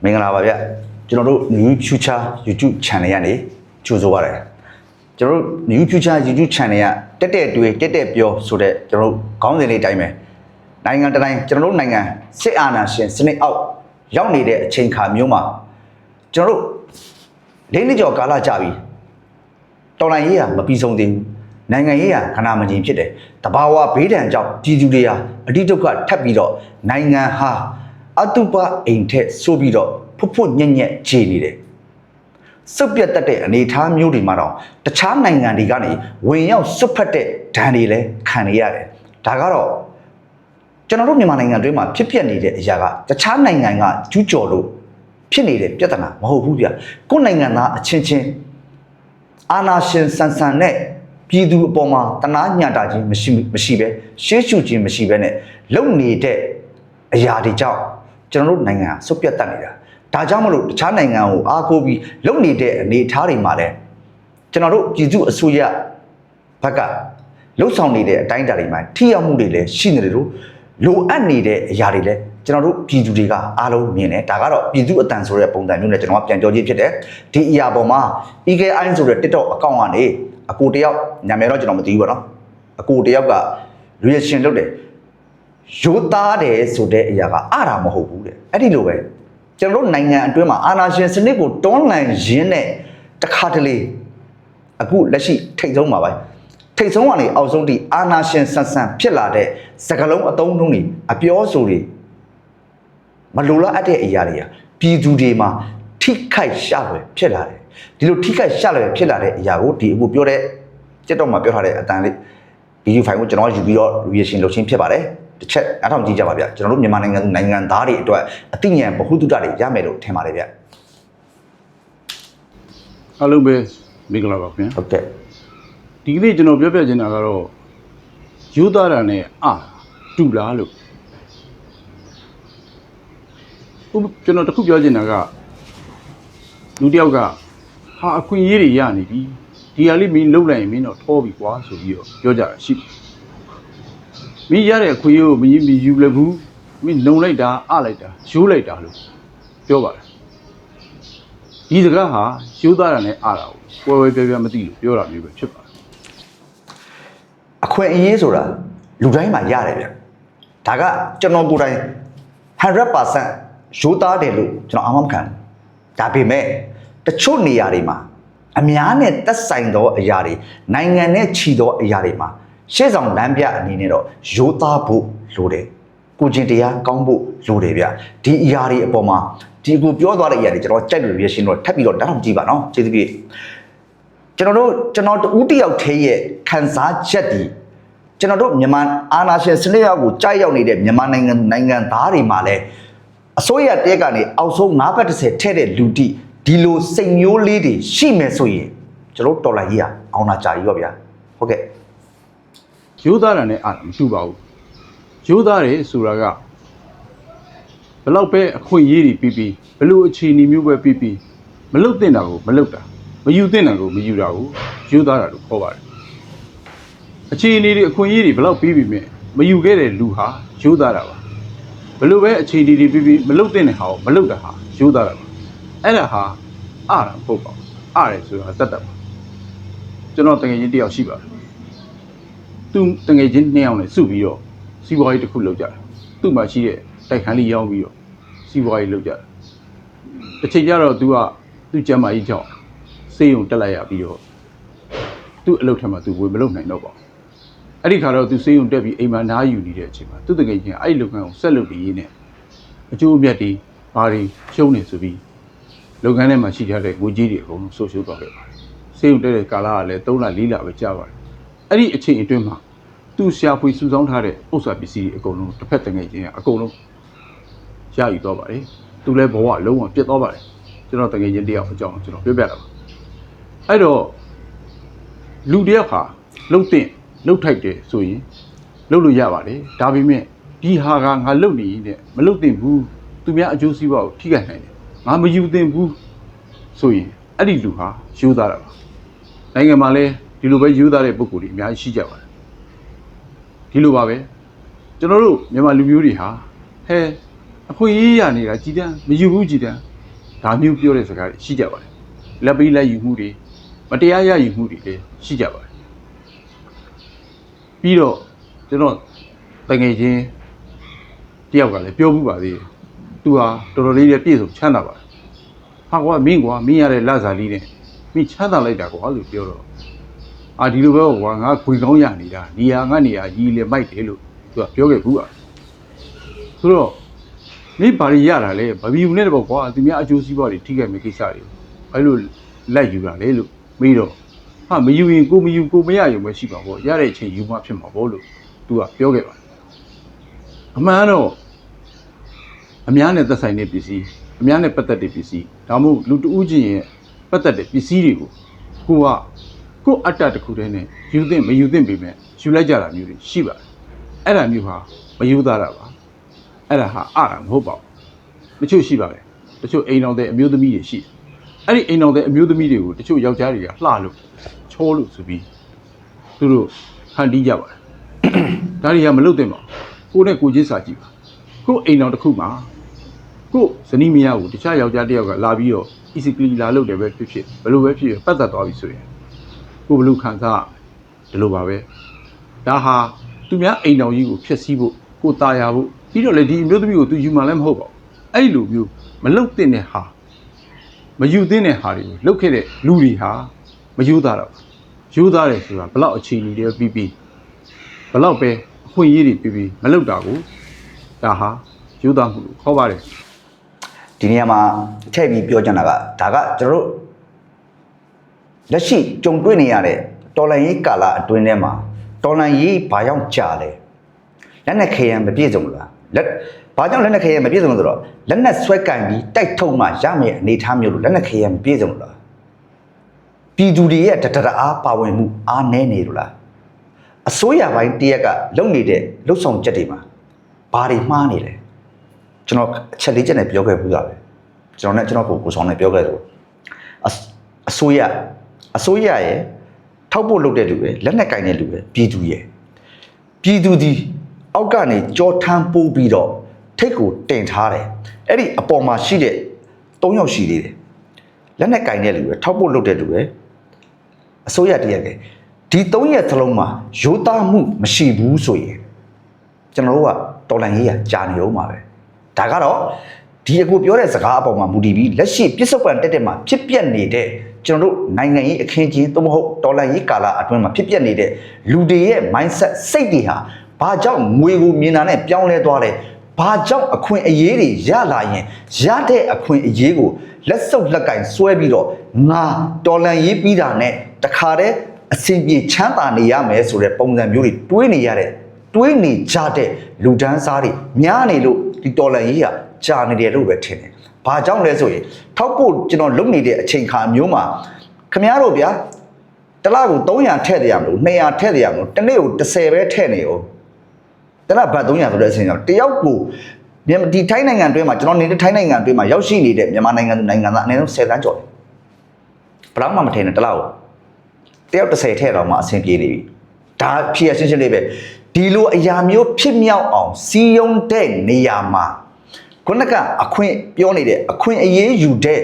မင်္ဂလာပါဗျကျွန်တော်တို့ New Future YouTube Channel ကနေကြိုဆိုပါရစေကျွန်တော်တို့ New Future YouTube Channel ကတက်တွေးတက်ပြောဆိုတဲ့ကျွန်တော်တို့ခေါင်းစဉ်လေးအတိုင်းပဲနိုင်ငံတိုင်းကျွန်တော်တို့နိုင်ငံစစ်အာဏာရှင်စနစ်အောက်ရောက်နေတဲ့အချိန်ခါမျိုးမှာကျွန်တော်တို့၄နှစ်ကျော်ကာလကြာပြီတော်လိုင်းရေးကမပြီးဆုံးသေးဘူးနိုင်ငံရေးကခဏမငြိမ်ဖြစ်တယ်တဘာဝဘေးဒဏ်ကြောင့်ပြည်သူတွေဟာအတိဒုက္ခထပ်ပြီးတော့နိုင်ငံဟာအတုပအိမ်ထက်ဆိုပြီးတော့ဖွညက်ညက်ခြေနေတယ်စုပ်ပြတ်တတ်တဲ့အနေအထားမျိုးတွေမှာတော့တခြားနိုင်ငံတွေကနေဝင်ရောက်စွတ်ဖက်တဲ့ဒဏ်တွေလည်းခံနေရတယ်ဒါကတော့ကျွန်တော်တို့မြန်မာနိုင်ငံတွင်းမှာဖြစ်ပျက်နေတဲ့အရာကတခြားနိုင်ငံကကျူးကျော်လို့ဖြစ်နေတဲ့ပြဿနာမဟုတ်ဘူးဗျကိုယ်နိုင်ငံသားအချင်းချင်းအာဏာရှင်ဆန်ဆန်နဲ့ပြည်သူအပေါ်မှာတနာညှတာခြင်းမရှိပဲရှေးရှုခြင်းမရှိပဲနဲ့လုံနေတဲ့အရာတွေကြောင့်ကျွန်တော်တို့နိုင်ငံဆုတ်ပြတ်တတ်နေတာဒါကြောင့်မလို့တခြားနိုင်ငံကိုအားကိုးပြီးလုံနေတဲ့အနေအထားတွေမှာလည်းကျွန်တော်တို့ပြည်သူအစိုးရဘက်ကလှုပ်ဆောင်နေတဲ့အတိုင်းအတာတွေမှာထိရောက်မှုတွေလည်းရှိနေတယ်လို့လိုအပ်နေတဲ့အရာတွေလည်းကျွန်တော်တို့ပြည်သူတွေကအားလုံးမြင်တယ်ဒါကတော့ပြည်သူအတန်ဆိုတဲ့ပုံစံမျိုးနဲ့ကျွန်တော်ကပြန်ပြောခြင်းဖြစ်တယ်ဒီအရာပေါ်မှာ EKI ဆိုတဲ့ TikTok အကောင့်ကနေအကိုတယောက်နာမည်တော့ကျွန်တော်မသိဘူးပေါ့နော်အကိုတယောက်က reaction လုပ်တယ်ရိုးသားတယ်ဆိုတဲ့အရာကအားတာမဟုတ်ဘူးတဲ့အဲ့ဒီလိုပဲကျွန်တော်တို့နိုင်ငံအတွင်းမှာအာဏာရှင်စနစ်ကိုတွန်းလှန်ရင်းနဲ့တခါတလေအခုလက်ရှိထိတ်ဆုံးပါပဲထိတ်ဆုံးကနေအောက်ဆုံးထိအာဏာရှင်ဆန်ဆန်ဖြစ်လာတဲ့စကလုံးအသုံးနှုန်းတွေအပြောဆိုတွေမလိုလားအပ်တဲ့အရာတွေကပြည်သူတွေမှာထိခိုက်ရှာလွယ်ဖြစ်လာတယ်ဒီလိုထိခိုက်ရှာလွယ်ဖြစ်လာတဲ့အရာကိုဒီအခုပြောတဲ့တက်တော့မှပြောထားတဲ့အတန်လေးဗီဒီယိုဖိုင်ကိုကျွန်တော်ယူပြီးတော့ reaction လုပ်ချင်းဖြစ်ပါတယ်တစ်ချက်အထောက်ကြည့်ကြပါဗျကျွန်တော်တို့မြန်မာနိုင်ငံသားတွေအတွက်အသိဉာဏ်ဗဟုသုတတွေရမယ်လို့ထင်ပါတယ်ဗျအားလုံးပဲမင်္ဂလာပါခင်ဗျာဟုတ်ကဲ့ဒီကနေ့ကျွန်တော်ပြောပြချင်တာကတော့ယူသားတာနဲ့တူလားလို့ကျွန်တော်တခုပြောချင်တာကလူတယောက်ကဟာအခွင့်အရေးတွေရနေပြီဒီဟာလေးမင်းလှုပ်လိုက်ရင်မင်းတော့ထောပြီကွာဆိုပြီးတော့ပြောကြတာရှိမင်းရတဲ့အခွင့်အရေးကိုမင်းမယူလည်းဘူးမင်းလုံလိုက်တာလိုက်တာရိုးလိုက်တာလို့ပြောပါတယ်ဒီစကားဟာရိုးသားတာနဲ့တာကိုပွဲပြမသိလို့ပြောတာမျိုးပဲဖြစ်ပါတယ်အခွင့်အရေးဆိုတာလူတိုင်းမှာရတယ်ဗျဒါကကျွန်တော်ကိုယ်တိုင် 100% ရိုးသားတယ်လို့ကျွန်တော်အာမခံဒါပေမဲ့တချို့နေရာတွေမှာအများနဲ့သက်ဆိုင်သောအရာတွေနိုင်ငံနဲ့ချီသောအရာတွေမှာရှေ့ဆောင်လမ်းပြအနေနဲ့တော့ရိုးသားဖို့လိုတယ်ကိုကျင်တရားကောင်းဖို့လိုတယ်ဗျဒီအရာတွေအပေါ်မှာဒီကိုပြောသွားတဲ့အရာတွေကျွန်တော်ကြိုက်လို့ရရှင်တော့ထပ်ပြီးတော့တောင်းကြည့်ပါနော်ကျေးဇူးပြည့်ကျွန်တော်တူတယောက်သေးရဲ့ခံစားချက်ဒီကျွန်တော်တို့မြန်မာအာဏာရှင်စနစ်ရောက်ကိုကြားရောက်နေတဲ့မြန်မာနိုင်ငံသားတွေမှာလည်းအစိုးရတဲကနေအောက်ဆုံး9ဘက်10ထဲတဲ့လူတီဒီလိုစိတ်မျိုးလေးတွေရှိမယ်ဆိုရင်ကျွန်တော်တော်လာကြီးအောင်လာကြာကြီးပါဗျာဟုတ်ကဲ့ရိုးသားတာနဲ့မတူပါဘူးရိုးသားတယ်ဆိုတာကဘလောက်ပဲအခွင့်အရေးတွေပြီးဘလို့အခြေအနေမျိုးပဲပြီးမလုတ်တင်တာကိုမလုတ်တာမယူတင်တာကိုမယူတာကိုရိုးသားတာလို့ခေါ်ပါတယ်အခြေအနေတွေအခွင့်အရေးတွေဘလောက်ပြီးမြဲမယူခဲ့တဲ့လူဟာရိုးသားတာပါဘလို့ပဲအခြေအနေတွေပြီးမလုတ်တင်တဲ့ဟာကိုမလုတ်တာဟာရိုးသားတာပါအဲ့ဒါဟာတာမဟုတ်ပါဘူးတယ်ဆိုတာတတ်ပါကျွန်တော်တကယ်ချင်းတယောက်ရှိပါတယ်သူတငယ်ချင်း2ယောက်နဲ့စုပြီးတော့စီးပွားရေးတစ်ခုလုပ်ကြတယ်သူ့မှာရှိတဲ့တိုက်ခန်းလေးရောင်းပြီးတော့စီးပွားရေးလုပ်ကြတယ်တစ်ချိန်ကျတော့သူ့ကျမ်းမာရေးကြောင့်စေးုံတက်လိုက်ရပြီးတော့သူ့အလုပ်ထက်မှာသူဝေမလုပ်နိုင်တော့ပါဘူးအဲ့ဒီခါတော့သူစေးုံတက်ပြီးအိမ်မှာနားယူနေတဲ့အချိန်မှာသူ့တငယ်ချင်းအဲ့ဒီလုပ်ငန်းကိုဆက်လုပ်ပြီးရင်းနဲ့အကျိုးအမြတ်တွေဘာတွေရှုံးနေဆိုပြီးလုပ်ငန်းထဲမှာရှိထားတဲ့ငွေကြေးတွေအကုန်လုံးဆိုးရှုံးသွားခဲ့ပါတယ်စေးုံတက်တဲ့ကာလကလည်း3လ4လပဲကြာပါတယ်အဲ့ဒီအချိန်အတွင်းမှာသူရှာဖွေစုဆောင်းထားတဲ့ဥစ္စာပစ္စည်းတွေအကုန်လုံးတစ်ဖက်တငယ်ချင်းအကုန်လုံးရယူသွားပါတယ်သူလည်းဘဝလုံးဝပြတ်သွားပါတယ်ကျွန်တော်တငယ်ချင်းတယောက်အကြောင်းကျွန်တော်ပြောပြတာပါအဲ့တော့လူတယောက်ဟာလှုပ်ထိုက်တယ်ဆိုရင်လှုပ်လို့ရပါတယ်ဒါပေမဲ့ဒီဟာကငါလှုပ်နေရင်မလှုပ်သင့်ဘူးသူများအကျိုးစီးပွားကိုထိခိုက်နိုင်တယ်ငါမယူသင့်ဘူးဆိုရင်အဲ့ဒီလူဟာရိုးသားတာပါနိုင်ငံမှာလည်းဒီလိုပဲယူသားတဲ့ပုံကိုယ်တွေအများကြီးရှိကြပါတယ်ဒီလိုပါပဲကျွန်တော်တို့မြန်မာလူမျိုးတွေဟာ အခွင့်အရေးရနေတာကြည်တန်းမယူဘူးကြည်တန်းဒါမျိုးပြောတဲ့စကားတွေရှိကြပါတယ်လက်ပြီးလက်ယူမှုတွေမတရားရယူမှုတွေလည်းရှိကြပါတယ်ပြီးတော့ကျွန်တော်တကယ်ချင်းတယောက်ကလည်းပြောမှုပါသေးတယ်သူဟာတော်တော်လေးပြည့်စုံချမ်းသာပါတယ်ဟာကွာမင်းရတဲ့လစာလေးနဲ့မင်းချမ်းသာလိုက်တာကွာလို့ပြောတော့ဒီလိုပဲကွာငါခွေကောင်းရနေတာနေရာငါနေရာကြီးလေမိုက်တယ်လို့သူကပြောခဲ့ဘူးอ่ะဆိုတော့မင်းဘာတွေရတာလဲမဘီဘူးနဲ့တော့ကွာသူများအကျိုးစီးပွားတွေထိခိုက်မယ့်ကိစ္စတွေအဲ့လိုလိုက်ယူတာလေလို့မေးတော့ဟာမယူရင်ကိုမယူကိုမရရုံပဲရှိပါပေါ့ရတဲ့အချိန်ယူမှဖြစ်မှာပေါ့လို့သူကပြောခဲ့ပါတယ်အမှန်တော့အများနဲ့သက်ဆိုင်တဲ့ပစ္စည်းအများနဲ့ပတ်သက်တဲ့ပစ္စည်းဒါမှမဟုတ်လူတဦးချင်းရဲ့ပတ်သက်တဲ့ပစ္စည်းတွေကိုကိုအတ္တတစ်ခုတည်းနဲ့ယူသင့်မယူသင့်ပေမဲ့ယူလိုက်ကြတာမျိုးတွေရှိပါတယ်အဲ့ဒါမျိုးဟာမယူသားတာပါအဲ့ဒါဟာအတာမဟုတ်ပါဘူးတချို့ရှိပါတယ်တချို့အိမ်တော်တဲ့အမျိုးသမီးတွေရှိတယ်အဲ့ဒီအိမ်တော်တဲ့အမျိုးသမီးတွေကိုတချို့ယောက်ျားတွေကလှလို့ချောလို့ဆိုပြီးသူတို့ဟန်တီးကြပါတယ်ဒါတွေကမလုပ်သင့်ပါဘူးကိုနဲ့ကိုချင်းစာကြည့်ပါကိုအိမ်တော်တစ်ခုမှာကိုဇနီးမယားကိုတခြားယောက်ျားတစ်ယောက်ကလာပြီးတော့ easily လာလုပ်တယ်ပဲဖြစ်ဖြစ်ဘယ်လိုပဲဖြစ်ဖြစ်ပတ်သက်သွားပြီဆိုရင်ကိုဘယ်လိုခံစားဒီလိုပါပဲဒါဟာသူများအိမ်တော်ကြီးကိုဖျက်ဆီးဖို့ကိုตายရဖို့ပြီးတော့လေဒီအမျိုးသမီးကိုသူယူမှလည်းမဟုတ်ပါဘူးအဲ့လိုမျိုးမလုတ်တဲ့ဟာမယူသင့်တဲ့ဟာတွေကိုလုတ်ခဲ့တဲ့လူတွေဟာမယူသားတော့ယူသားတယ်ဆိုတာဘလောက်အခြေအနေတွေပြီးဘလောက်ပဲအခွင့်အရေးတွေပြီးမလုတ်တာကိုဒါဟာယူသားမှုလို့ခေါ်ပါတယ် ဒီနေရာမှာထည့်ပြီးပြောချင်တာကဒါကကျွန်တော်တို့လက်ရှိကြုံတွေ့နေရတဲ့တော်လန်ရေးကာလအတွင်းထဲမှာတော်လန်ရေးဘာကြောင့်ကြာလဲလက်နက်ခဲယံမပြည့်စုံလားဘာကြောင့်လက်နက်ခဲယံမပြည့်စုံလဲဆိုတော့လက်နက်ဆွဲကင်ပြီးတိုက်ထုတ်မှရမယ့်အနေအထားမျိုးလို့လက်နက်ခဲယံမပြည့်စုံလားပြည်သူတွေရဲ့တအားပါဝင်မှုအားနည်းနေလို့လားအစိုးရပိုင်းတရက်ကလုံနေတဲ့လှုပ်ဆောင်ချက်တွေမှာဘာတွေမှားနေလဲကျွန်တော်အချက်လေးချက်နဲ့ပြောခဲ့ဘူးသားပဲကျွန်တော်ကိုဆောင်နဲ့ပြောခဲ့တယ်အစိုးရရဲ့ထောက်ဖို့လုပ်တဲ့လူပဲလက်နက်ကင်တဲ့လူပဲပြည်သူဒီအောက်ကနေကြောထမ်းပိုးပြီးတော့ထိတ်ကိုတင်ထားတယ်အဲ့ဒီအပေါ်မှာရှိတဲ့၃ယောက်ရှိသေးတယ်လက်နက်ကင်တဲ့လူပဲထောက်ဖို့လုပ်တဲ့လူပဲအစိုးရတရက်ကဒီ၃ရက်သလုံးမှာရိုးသားမှုမရှိဘူးဆိုရင်ကျွန်တော်တို့ကတော်လန်ရေးရကြာနေအောင်ပါပဲဒါကတော့ဒီအခုပြောတဲ့စကားအပေါ်မှာမူတည်ပြီးလက်ရှိပြစ္ဆုတ်ပံတက်မှာဖြစ်ပျက်နေတဲ့ကျွန်တော်တို့နိုင်ငံရေးအခင်းချင်းသို့မဟုတ်တော်လှန်ရေးကာလအတွင်းမှာဖြစ်ပျက်နေတဲ့လူတွေရဲ့ mindset စိတ်တွေဟာဘာကြောင့်ငွေကိုမြင်တာနဲ့ပြောင်းလဲသွားလဲဘာကြောင့်အခွင့်အရေးတွေရလာရင်ရတဲ့အခွင့်အရေးကိုလက်စုပ်လက်ကင်ဆွဲပြီးတော့ငါတော်လှန်ရေးပြီးတာနဲ့တခါတည်းအဆင်ပြေချမ်းသာနေရမယ်ဆိုတဲ့ပုံစံမျိုးတွေတွေးနေကြတဲ့လူဒန်းစားတွေများနေလို့ဒီတော်လန်ကြီးကကြာနေတယ်လို့ပဲထင်တယ်။ဘာကြောင့်လဲဆိုရင်ထောက်ဖို့ကျွန်တော်လုပ်နေတဲ့အချိန်ခါမျိုးမှာခမည်းတော်ဗျာတစ်လကို300ထည့်တယ်ရမလို့200ထည့်တယ်ရမလို့တစ်နေ့ကို10ပဲထည့်နေအောင်တစ်လဘတ်300ဆိုတဲ့အချိန်ကြောင့်တယောက်ကိုဒီထိုင်းနိုင်ငံအတွင်းမှာကျွန်တော်နေတဲ့ထိုင်းနိုင်ငံအတွင်းမှာရောက်ရှိနေတဲ့မြန်မာနိုင်ငံသူနိုင်ငံသားအနည်းဆုံး10သန်းကျော်တယ်။ဘယ်တော့မှမထည့်နဲ့တစ်လကိုတယောက်10ထည့်တော့မှအဆင်ပြေနေပြီ။ဒါဖြည့်ရရှင်းလေးပဲဒီလိုအရာမျိုးဖြစ်မြောက်အောင်စီယုံတဲ့နေရာမှာခုနကအခွင့်ပြောနေတဲ့အခွင့်အရေးယူတဲ့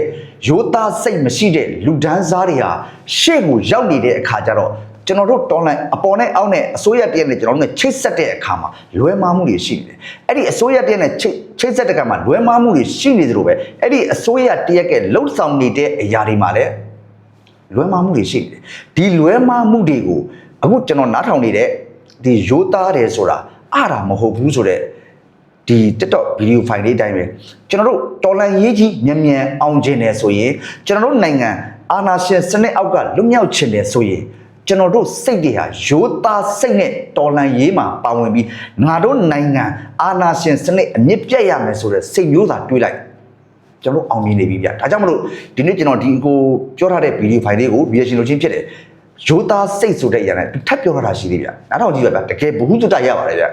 ရိုးသားစိတ်မရှိတဲ့လူဒန်းစားတွေဟာရှေ့ကိုရောက်နေတဲ့အခါကျတော့ကျွန်တော်တို့တော်လိုင်းအပေါ်နဲ့အောက်နဲ့အစိုးရတရက်နဲ့ကျွန်တော်တို့နဲ့ချိတ်ဆက်တဲ့အခါမှာလွဲမှားမှုတွေရှိနေတယ်။အဲ့ဒီအစိုးရတရက်နဲ့ချိတ်ဆက်တဲ့အခါမှာလွဲမှားမှုတွေရှိနေသလိုပဲအဲ့ဒီအစိုးရတရက်ကလှုပ်ဆောင်နေတဲ့အရာတွေမှာလည်းလွဲမှားမှုတွေရှိနေတယ်။ဒီလွဲမှားမှုတွေကိုအခုကျွန်တော်နားထောင်နေတဲ့ဒီရိုးသားတယ်ဆိုတာအားတာမဟုတ်ဘူးဆိုတဲ့ဒီ TikTok ဗီဒီယိုဖိုင်လေးတိုင်းပဲကျွန်တော်တို့တော်လန်ရေးကြီးမြန်အောင်ခြင်းတယ်ဆိုရင်ကျွန်တော်တို့နိုင်ငံအာဏာရှင်စနစ်အောက်ကလွတ်မြောက်ခြင်းတယ်ဆိုရင်ကျွန်တော်တို့စိတ်တွေဟာရိုးသားစိတ်နဲ့တော်လန်ရေးမှာပါဝင်ပြီးငါတို့နိုင်ငံအာဏာရှင်စနစ်အမြင့်ပြတ်ရမယ်ဆိုတဲ့စိတ်မျိုးသာတွေးလိုက်ကျွန်တော်တို့အောင်မြင်နေပြီဗျဒါကြောင့်မလို့ဒီနေ့ကျွန်တော်ဒီကိုပြောထားတဲ့ဗီဒီယိုဖိုင်လေးကို reaction လုပ်ခြင်းဖြစ်တယ်ရိုးသားစိတ်ဆိုတဲ့အရာနဲ့ထပ်ပြောထားတာရှိသေးဗျနားထောင်ကြည့်ပါဗျတကယ်ဘ ഹു တုတရပါတယ်ဗျ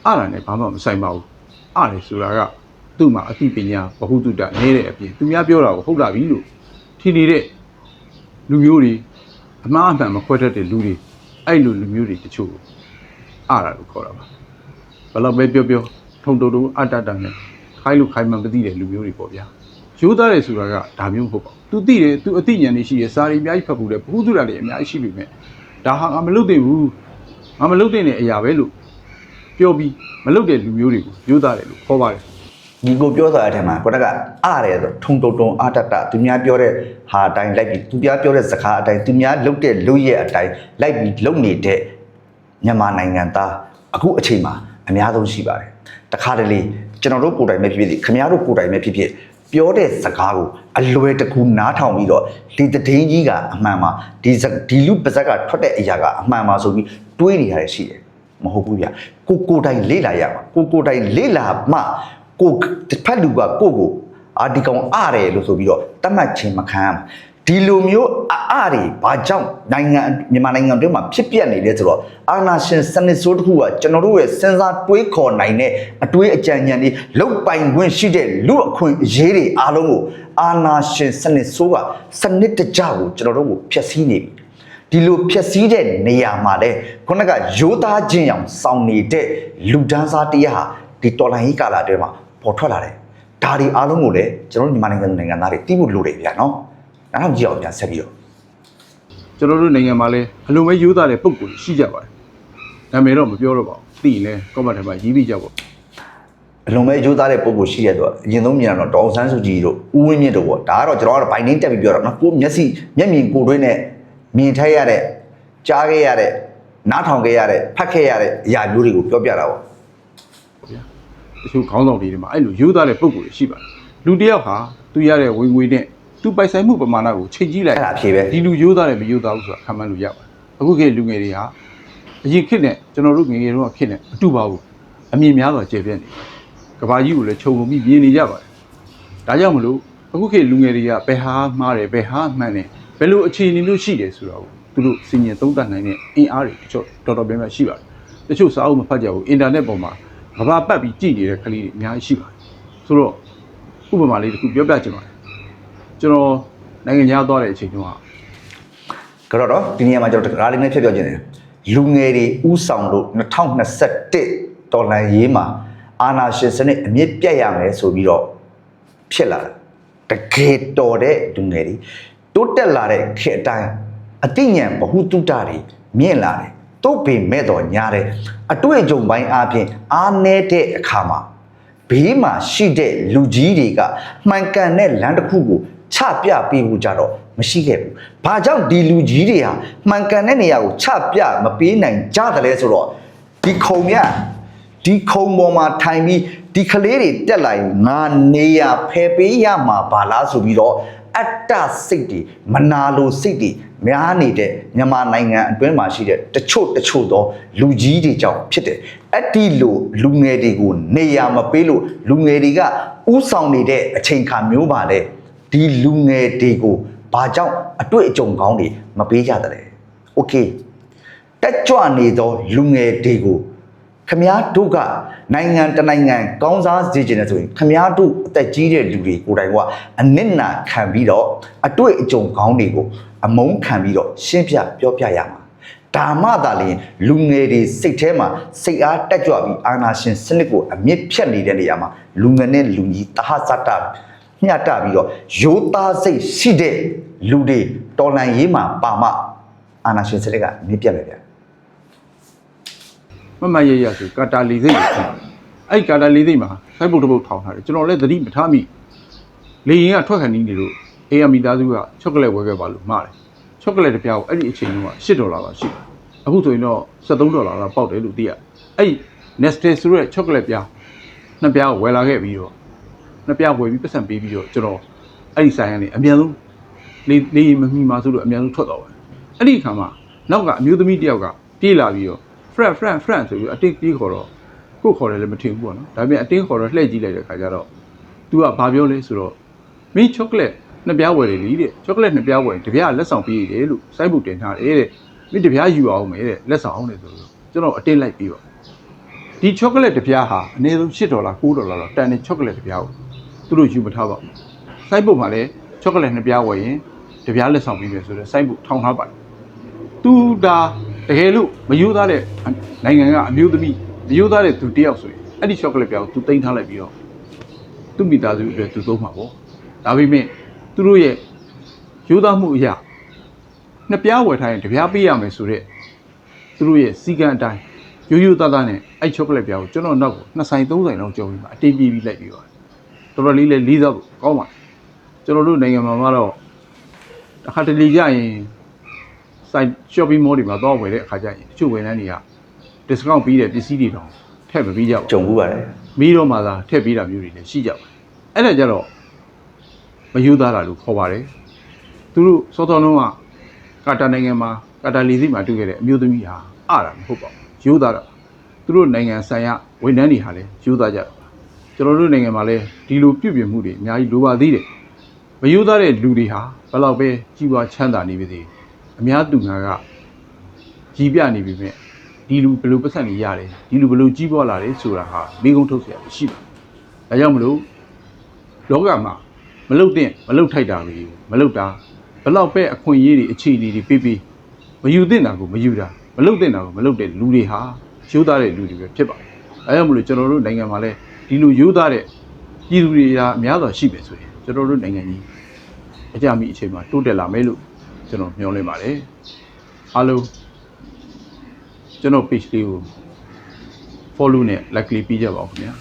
အားလည်းဘာမှမဆိုင်ပါဘူးအားလေဆိုတာကသူ့မှာအသိပညာဘ ഹു တုတနေတဲ့အပြင်သူများပြောတာကိုဟုတ်လာပြီလို့ထင်နေတဲ့လူမျိုးတွေအမှားအမှန်မခွဲတတ်တဲ့လူတွေအဲ့လိုလူမျိုးတွေတချို့အားလာလို့ခေါ်တာပါဘယ်တော့ပဲပြော ထုံတုံတုံအတတနဲ့ခိုင်းလို့ခိုင်းမှမသိတဲ့လူမျိုးတွေပေါ့ဗျာရိုးသားတယ်ဆိုတာကဒါမျိုးမဟုတ်ပါဘူး तू သိတယ် तू အသိဉာဏ်တွေရှိတယ်စာရီအများကြီးဖတ်ဖို့လေဘုသူရတွေအများကြီးရှိပြီမဲ့ဒါဟာငါမလုပ်သင့်ဘူးငါမလုပ်တဲ့အရာပဲလို့ပြောပြီးမလုပ်တဲ့လူမျိုးတွေကိုရိုးသားတယ်လို့ခေါ်ပါတယ် ဒီကိုပြောသွားတဲ့အထက်မှာကိုတကအားတယ်ဆိုထုံတုံတုံအာတတသူများပြောတဲ့ဟာအတိုင်းလိုက်ပြီးသူများပြောတဲ့စကားအတိုင်းသူများလုပ်တဲ့လုပ်ရဲ့အတိုင်းလိုက်ပြီးလုပ်နေတဲ့မြန်မာနိုင်ငံသားအခုအချိန်မှာအများဆုံးရှိပါတယ်တခါတလေကျွန်တော်တို့ကိုယ်တိုင်ပဲဖြစ်ဖြစ်ခင်ဗျားတို့ကိုယ်တိုင်ပဲဖြစ်ဖြစ်ပြောတဲ့စကားကိုအလွယ်တကူနားထောင်ပြီးတော့ဒီတည်င်းကြီးကအမှန်မှာဒီလူပါဇက်ကထွက်တဲ့အရာကအမှန်မှာဆိုပြီးတွေးနေရတယ်ရှိတယ်မဟုတ်ဘူးဗျကိုယ်တိုင်လေ့လာရမှာကိုယ်တိုင်လေ့လာမှကိုဖတ်လူကကိုအာဒီကောင်အားတယ်လို့ဆိုပြီးတော့တတ်မှတ်ခြင်းမခံရမှာဒီလိုမျိုးအားတွေဘာကြောင့်နိုင်ငံမြန်မာနိုင်ငံတွင်းမှာဖြစ်ပျက်နေလဲဆိုတော့အာဏာရှင်စနစ်ဆိုးတစ်ခုကကျွန်တော်တို့ရဲ့စဉ်းစားတွေးခေါ်နိုင်တဲ့အတွေးအကြံဉာဏ်တွေလောက်ပိုင်ခွင့်ရှိတဲ့လူအခွင့်အရေးတွေအားလုံးကိုအာဏာရှင်စနစ်ဆိုးကစနစ်တကျကိုကျွန်တော်တို့ကိုဖျက်ဆီးနေပြီဒီလိုဖျက်ဆီးတဲ့နေရာမှာလဲခုနကရိုးသားခြင်းအောင်စောင့်နေတဲ့လူဒန်းစားတရားဟာဒီတော်လှန်ရေးကာလအတွင်းမှာပေါ်ထွက်လာတယ်ဒါဒီအားလုံးကိုလည်းကျွန်တော်တို့မြန်မာနိုင်ငံသားတွေသိဖို့လိုတယ်ဗျာနော်အဲ့ဒါကြည့်အောင်ပြန်ဆက်ပြီးတော့ ကျွန်တော်တို့နိုင်ငံမှာလည်းအလုံးမဲရိုးသားတဲ့ပုံကိုရှိကြပါတယ်နာမည်တော့မပြောတော့ပါဘူးသိရင်လည်း comment ထဲမှာရေးပြီးကြပါ အလုံးမဲ့ရိုးသားတဲ့ပုံကိုရှိရတော့အရင်ဆုံးမြင်တော့ဒေါအောင်ဆန်းစုကြည်တို့ဦးဝင်းမြင့်တို့ပေါ့ဒါကတော့ကျွန်တော်ကတော့ဘိုင်နင်းတက်ပြီးပြောတာနော်ကိုမျက်စိမျက်မြင်ကိုယ်တွင်းနဲ့မြင်ထိုက်ရတဲ့ကြားခဲ့ရတဲ့နားထောင်ခဲ့ရတဲ့ဖတ်ခဲ့ရတဲ့အရာမျိုးတွေကိုပြောပြတာပေါ့ ဗျာတချို့ခေါင်းဆောင်တွေမှာအဲ့လိုရိုးသားတဲ့ပုံကိုရှိပါတယ်လူတစ်ယောက်ဟာသူရတဲ့ဝင်ငွေနဲ့သူပိုင်ဆိုင်မှုပမာဏကိုချိန်ကြည့်လိုက် အဲ့ဒါအဖြေပဲ ဒီလူရိုးသားတယ်မရိုးသားဘူးဆိုတာခံမှန်းလို့ရပါတယ်အခုခေတ်လူငယ်တွေဟာအရင်ခေတ်နဲ့ကျွန်တော်တို့ငယ်ငယ်တုန်းကခေတ်နဲ့အတူပါဘူးအမြင်များစွာကျေပြည့်နေကဘာကြီးကိုလည်းခြုံငုံပြီးမြင်နေကြပါတယ်ဒါကြောင့်မလို့အခုခေတ်လူငယ်တွေကဘယ်ဟာမှားတယ်ဘယ်ဟာမှန်တယ်ဘယ်လိုအခြေအနေမျိုးရှိတယ်ဆိုတော့သူတို့စဉ်းကျင်သုံးသပ်နိုင်တဲ့အင်အားတွေတချို့တော်တော်များများရှိပါတယ်တချို့စာအုပ်မဖတ်ကြဘူးအင်တာနက်ပေါ်မှာကဘာပတ်ပြီးကြည့်နေတဲ့ကလေးတွေအများကြီးရှိပါတယ်ဆိုတော့ဥပမာလေးတစ်ခုပြောပြချင်ပါတယ်ကျွန်တော်နိုင်ငံခြားသွားတဲ့အချိန်တုန်းက ကတော့ဒီနေရာမှာကျွန်တော်ဒါလေးနဲ့ဖြတ်ပြောခြင်းတယ်လူငယ်တွေဥဆောင်လို့2021ဒေါ်လာရေးမှာအာဏာရှင်စနစ်အမြင့်ပြတ်ရမယ်ဆိုပြီးတော့ဖြစ်လာတာတကယ်တော်တဲ့လူငယ်တွေတိုးတက်လာတဲ့ခေတ်အတိုင်းအသိဉာဏ်ဗဟုသုတတွေမြင့်လာတယ်တို့ပေမဲ့တော့ညားတယ်အတွေ့အကြုံပိုင်းအားဖြင့်အားနည်းတဲ့အခါမှာဘေးမှာရှိတဲ့လူကြီးတွေကမှန်ကန်တဲ့လမ်းတစ်ခုကိုချပြပေးဖို့ကြတော့မရှိခဲ့ဘူး။ဘာကြောင့်ဒီလူကြီးတွေဟာမှန်ကန်တဲ့နေရာကိုချပြမပေးနိုင်ကြတယ်လဲဆိုတော့ဒီခုံပေါ်မှာထိုင်ပြီးဒီကလေးတွေတက်လာရင်ငါနေရာဖယ်ပေးရမှာပါလားဆိုပြီးတော့အတ္တစိတ်တွေမနာလိုစိတ်တွေများနေတဲ့မြန်မာနိုင်ငံအတွင်းမှာရှိတဲ့တချို့သောလူကြီးတွေကြောင့်ဖြစ်တယ်အဲ့ဒီလိုလူငယ်တွေကိုနေရာမပေးလို့လူငယ်တွေကဥဆောင်နေတဲ့အချိန်ခါမျိုးပါလေဒီလူငယ်တွေကိုဘာကြောင့်အတွေ့အကြုံကောင်းတွေမပေးကြတယ်လဲโอเคတက်ကြွနေသောလူငယ်တွေကိုခမားတို့ကနိုင်ငံတနိုင်ငံကောင်းစားစေချင်တယ်ဆိုရင်ခမားတို့အသက်ကြီးတဲ့လူတွေကိုယ်တိုင်ကအနစ်နာခံပြီးတော့အတွေ့အကြုံကောင်းတွေကိုအမုန်းခံပြီးတော့ရှင်းပြပြောပြရမှာဒါမှသာလျှင်လူငယ်တွေစိတ်ထဲမှာစိတ်အားတက်ကြွပြီးအာဏာရှင်စနစ်ကိုအမြင့်ဖြတ်နေတဲ့နေရာမှာလူငယ်နဲ့လူကြီးတဟဇတမျှတပြီးတော့ရိုးသားစိတ်ရှိတဲ့လူတွေတော်လှန်ရေးမှာပါမှအာဏာရှင်စနစ်ကအမြင့်ပြတ်မယ်ဗျာမမရရဆိုကာတာလီစိတ်အဲ့ကာတာလီစိတ်မှာစိုက်ပုတ်တစ်ပုတ်ထောင်ထားတယ်ကျွန်တော်လည်းသတိမထားမိလေရင်ကထွက်ခဏနေလို့အေးအမီသားစုကချောကလက်ဝယ်ခဲ့ပါလို့မှားတယ်ချောကလက်တစ်ပြားကိုအဲ့ဒီအချိန်တုန်းက$8ပါရှိတယ်အခုဆိုရင်တော့$13လောက်ပေါက်တယ်လို့သိရအဲ့ Nestle ဆိုတဲ့ချောကလက်ပြားနှစ်ပြားကိုဝယ်လာခဲ့ပြီးတော့နှစ်ပြားဝယ်ပြီးပတ်စံပေးပြီးတော့ကျွန်တော်အဲ့ဒီဆိုင်ကနေအမြန်ဆုံးလေမမီမှာဆိုလို့အမြန်ဆုံးထွက်သွားတယ်အဲ့ဒီအခါမှာနောက်ကအမျိုးသမီးတစ်ယောက်ကပြေးလာပြီးတော့friend ဆိုပြီးအတင်းပြေးခေါ်တော့ကို့ခေါ်တယ်လည်းမထင်ဘူးပေါ့နော်ဒါပေမဲ့အတင်းခေါ်တော့လှည့်ကြည့်လိုက်တဲ့ခါကျတော့ तू ကဘာပြောလဲဆိုတော့မင်းချောကလက်နှစ်ပြားဝယ်တယ်လीတဲ့ချောကလက်နှစ်ပြားဝယ်တပြားလက်ဆောင်ပေးရတယ်လို့စိုက်ဖို့တင်ထားတယ်တဲ့မင်းတပြားယူအောင်မယ်တဲ့လက်ဆောင်အောင်တယ်ဆိုတော့ကျွန်တော်အတင်းလိုက်ပြီးပါဒီချောကလက်တစ်ပြားဟာအနည်းဆုံး$8 $9တော့တန်တဲ့ချောကလက်တစ်ပြားကိုသူတို့ယူမထားပါဘူးစိုက်ဖို့မှာလည်းချောကလက်နှစ်ပြားဝယ်ရင်တပြားလက်ဆောင်ပေးမယ်ဆိုတော့စိုက်ဖို့ထောင်ထားပါတယ်သူဒါတကယ်လို့မယိုးသားတဲ့နိုင်ငံကအမျိုးသမီးမယိုးသားတဲ့သူတယောက်ဆိုရင် အဲ့ဒီ chocolate ပြောင်းသူတင်ထားလိုက်ပြီးတော့သူ့မိသားစုအတွက်သူသုံးမှာပေါ့ဒါပေမဲ့သူတို့ရဲ့ရိုးသားမှုအရာနှစ်ပြားဝယ်ထားရင်တစ်ပြားပေးရမယ်ဆိုတော့သူတို့ရဲ့စီကံအတိုင်းရိုးသားသားနဲ့အဲ့ chocolate ပြောင်းကိုကျွန်တော်နောက်ကို2ဆိုင်3ဆိုင်လောက်ကြော်ပြီးမှအတင်းပြေးပြီးလိုက်ပြီးတော့တော်တော်လေးလေးစားဖို့ကောင်းပါကျွန်တော်တို့နိုင်ငံမှာတော့အခါတလေကြရင်စိုက် shopping mall တွေမှာသွားဝယ်တဲ့အခါကျရင်တချို့ဝန်ထမ်းတွေက discount ပေးတဲ့ပစ္စည်းတွေတော့ထည့်မပေးကြဘူး ကြုံဘူးပါတယ် ပြီးတော့မှသာထည့်ပေးတာမျိုးတွေလည်းရှိကြပါတယ်အဲ့ဒါကြတော့မယူသားတာလို့ခေါ်ပါတယ်သူတို့စောစောလုံးကကာတာနိုင်ငံမှာကာတာလီစီမှာတွေ့ခဲ့တဲ့အမျိုးသမီးဟာအားတာမဟုတ်ပါဘူးယူသားတာသူတို့နိုင်ငံဆိုင်ရာဝန်ထမ်းတွေဟာလည်းယူသားကြတာပါကျွန်တော်တို့နိုင်ငံမှာလည်းဒီလိုပြုပြင်မှုတွေအများကြီးလိုပါသေးတယ်မယူသားတဲ့လူတွေဟာဘယ်တော့ပဲကြီးပွားချမ်းသာနေပါသေးအများသူငါကကြီးပြနေပြီမြဲဒီလူဘယ်လိုပတ်စံနေရတယ်ဒီလူဘယ်လိုကြီးပွားလာတယ်ဆိုတာဟာမိကုံးထုတ်เสียရှိတယ်ဒါကြောင့်မလို့လောကမှာမလုတ်တဲ့မလုတ်ထိုက်တာတွေမလုတ်တာဘလောက်ပဲအခွင့်အရေးတွေအခြေအနေတွေပေးပေးမယူသင့်တာကိုမယူတာမလုတ်သင့်တာကိုမလုတ်တဲ့လူတွေဟာရိုးသားတဲ့လူတွေပဲဖြစ်ပါတယ်ဒါကြောင့်မလို့ကျွန်တော်တို့နိုင်ငံမှာလည်းဒီလိုရိုးသားတဲ့ပြည်သူတွေကအများစွာရှိပဲဆိုရင်ကျွန်တော်တို့နိုင်ငံကြီးအကြမ်းမိအချိန်မှာတိုးတက်လာမယ်လို့ကျွန်တော်မျှော်လင့်ပါတယ်အားလုံးကျွန်တော် page လေးကို follow နဲ့ like လေးပေးကြပါဦးခင်ဗျာ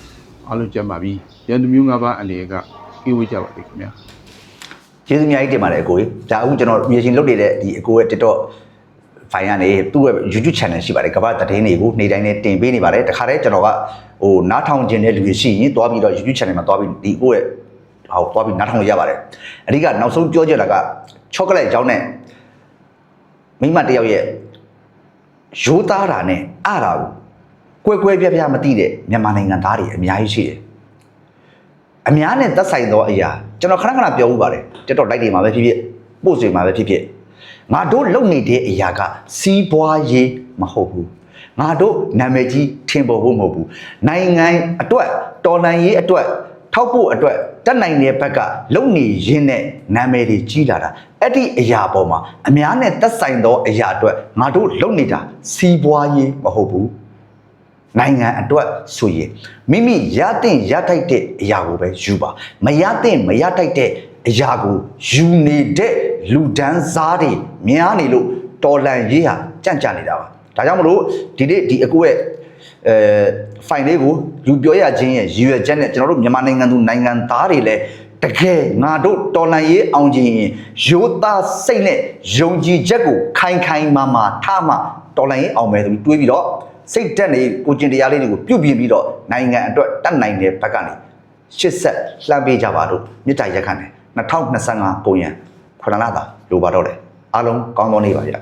အားလုံးကြမ်းပါပြီရန်သူမျိုး၅ပါးအနေကအေးဝေးကြပါလိမ့်ခင်ဗျာ ကျေးဇူးအများကြီးတင်ပါတယ်အကိုကြီးဒါအခုကျွန်တော်မြေရှင်လုပ်နေတဲ့ဒီအကိုရဲ့ TikTok ဖိုင်ကနေသူ့ရဲ့ YouTube channel ရှိပါတယ်ကမ္ဘာသတင်းတွေကိုနေ့တိုင်းနဲ့တင်ပေးနေပါတယ်တခါတည်းကျွန်တော်ကဟိုနားထောင်ခြင်းတဲ့လူတွေရှိရင်တွားပြီးတော့ YouTube channel မှာတွားပြီးဒီအကိုရဲ့ဟိုတွားပြီးနားထောင်ရပါတယ်အဓိကနောက်ဆုံးပြောချင်တာက chocolate အကြောင်းနဲ့မိမတယောက်ရဲ့ရိုးသားတာနဲ့အားတာကိုကွဲပြားပြားမသိတဲ့မြန်မာနိုင်ငံသားတွေအများကြီးရှိတယ်အများနဲ့သက်ဆိုင်သောအရာကျွန်တော်ခဏခဏပြောဥပါတယ် TikTok like တွေမှာပဲဖြစ်ဖြစ် post တွေမှာပဲဖြစ်ဖြစ်ငါတို့လုပ်နေတဲ့အရာကစီးပွားရေးမဟုတ်ဘူးငါတို့နာမည်ကြီးထင်ပေါ်ဖို့မဟုတ်ဘူးနိုင်ငံအတွက်တော်လှန်ရေးအတွက်ထောက်ဖို့အတွက်တက်နိုင်တဲ့ဘက်ကလုံနေရင်းနဲ့နာမည်တွေကြီးလာတာအဲ့ဒီအရာပေါ်မှာအများနဲ့သက်ဆိုင်သောအရာအတွက်ငါတို့လုပ်နေတာစီးပွားရေးမဟုတ်ဘူးနိုင်ငံအတွက်ဆိုရင်မိမိရတဲ့ရထိုက်တဲ့အရာကိုပဲယူပါမရတဲ့မရထိုက်တဲ့အရာကိုယူနေတဲ့လူဒန်းစားတွေများနေလို့တော်လန်ရေးဟာကြန့်ကြနေတာပါဒါကြောင့်မလို့ဒီနေ့ဒီအကိုရဲ့ဖိုင်လေးကိုယူပြောရခြင်းရဲ့ရည်ရွယ်ချက်နဲ့ကျွန်တော်တို့မြန်မာနိုင်ငံသူနိုင်ငံသားတွေလည်းတကယ်ငါတို့တော်လန်ရေးအောင်ခြင်းရိုးသားစိတ်နဲ့ယုံကြည်ချက်ကိုခိုင်ခိုင်မာမာထားမှတော်လန်ရေးအောင်မယ်ဆိုပြီးတွေးပြီးတော့စိတ်တက်နေကိုကျင်တရားလေးတွေကိုပြုပြင်ပြီးတော့နိုင်ငံအတွက်တတ်နိုင်တဲ့ဘက်ကနေရှစ်ဆက်လှမ်းပေးကြပါလို့မြစ်တာရက်ခန့်နဲ့2025ပုံရန်9လသာလိုပါတော့တယ်အားလုံးကောင်းသောနေ့ပါဗျာ